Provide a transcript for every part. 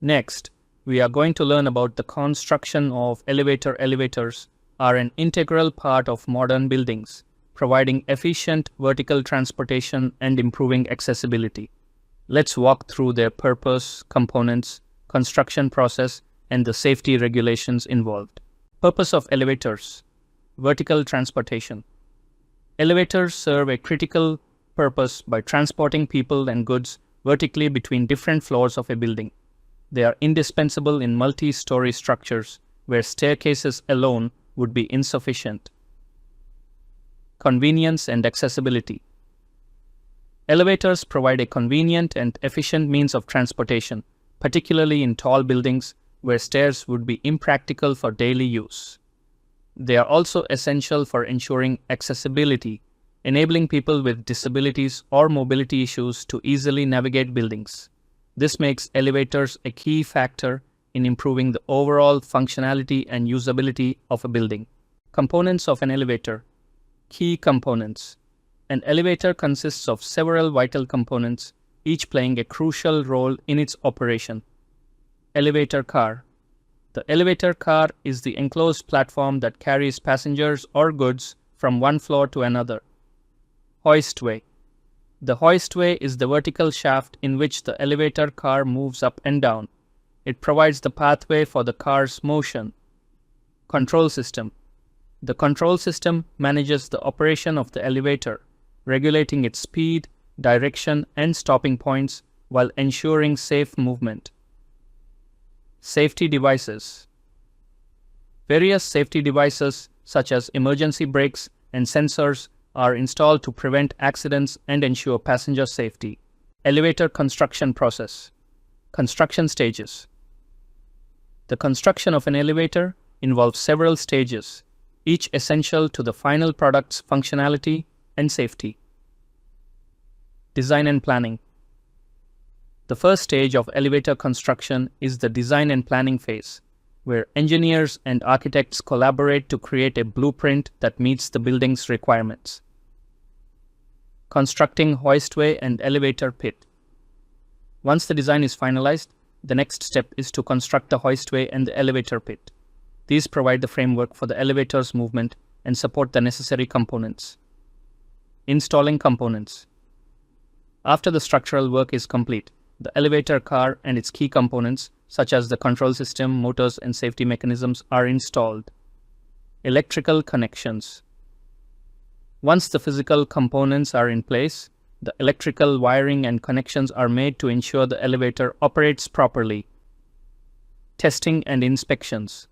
Next, we are going to learn about the construction of elevator. Elevators are an integral part of modern buildings, providing efficient vertical transportation and improving accessibility. Let's walk through their purpose, components, construction process, and the safety regulations involved. Purpose of elevators: vertical transportation. Elevators serve a critical purpose by transporting people and goods vertically between different floors of a building. They are indispensable in multi-story structures where staircases alone would be insufficient. Convenience and accessibility. Elevators provide a convenient and efficient means of transportation, particularly in tall buildings where stairs would be impractical for daily use. They are also essential for ensuring accessibility, enabling people with disabilities or mobility issues to easily navigate buildings. This makes elevators a key factor in improving the overall functionality and usability of a building. Components of an elevator. Key components. An elevator consists of several vital components, each playing a crucial role in its operation. Elevator car. The elevator car is the enclosed platform that carries passengers or goods from one floor to another. Hoistway. The hoistway is the vertical shaft in which the elevator car moves up and down. It provides the pathway for the car's motion. Control system. The control system manages the operation of the elevator, regulating its speed, direction, and stopping points while ensuring safe movement. Safety devices. Various safety devices such as emergency brakes and sensors are installed to prevent accidents and ensure passenger safety. Elevator construction process. Construction stages. The construction of an elevator involves several stages, each essential to the final product's functionality and safety. Design and planning. The first stage of elevator construction is the design and planning phase, where engineers and architects collaborate to create a blueprint that meets the building's requirements. Constructing hoistway and elevator pit. Once the design is finalized, the next step is to construct the hoistway and the elevator pit. These provide the framework for the elevator's movement and support the necessary components. Installing components. After the structural work is complete, the elevator car and its key components, such as the control system, motors, and safety mechanisms, are installed. Electrical connections. Once the physical components are in place, the electrical wiring and connections are made to ensure the elevator operates properly. Testing and inspections.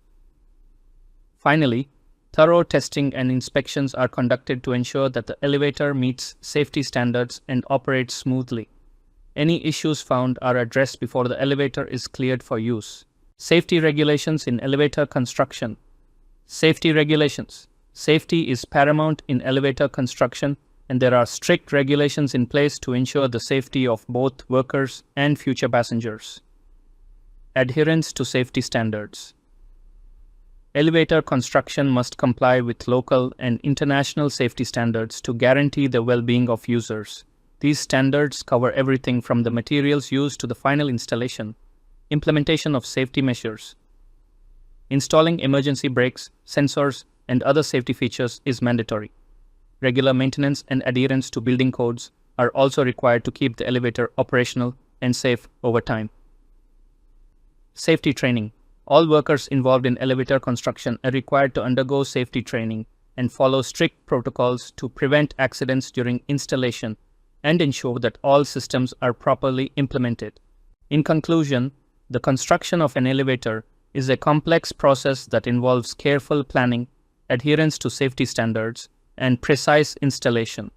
Finally, thorough testing and inspections are conducted to ensure that the elevator meets safety standards and operates smoothly. Any issues found are addressed before the elevator is cleared for use. Safety regulations in elevator construction. Safety regulations. Safety is paramount in elevator construction, and there are strict regulations in place to ensure the safety of both workers and future passengers. Adherence to safety standards. Elevator construction must comply with local and international safety standards to guarantee the well-being of users. These standards cover everything from the materials used to the final installation. Implementation of safety measures. Installing emergency brakes, sensors, and other safety features is mandatory. Regular maintenance and adherence to building codes are also required to keep the elevator operational and safe over time. Safety training. All workers involved in elevator construction are required to undergo safety training and follow strict protocols to prevent accidents during installation and ensure that all systems are properly implemented. In conclusion, the construction of an elevator is a complex process that involves careful planning, adherence to safety standards, and precise installation.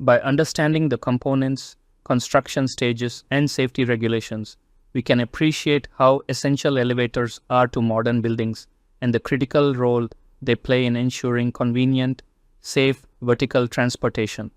By understanding the components, construction stages, and safety regulations, we can appreciate how essential elevators are to modern buildings and the critical role they play in ensuring convenient, safe vertical transportation.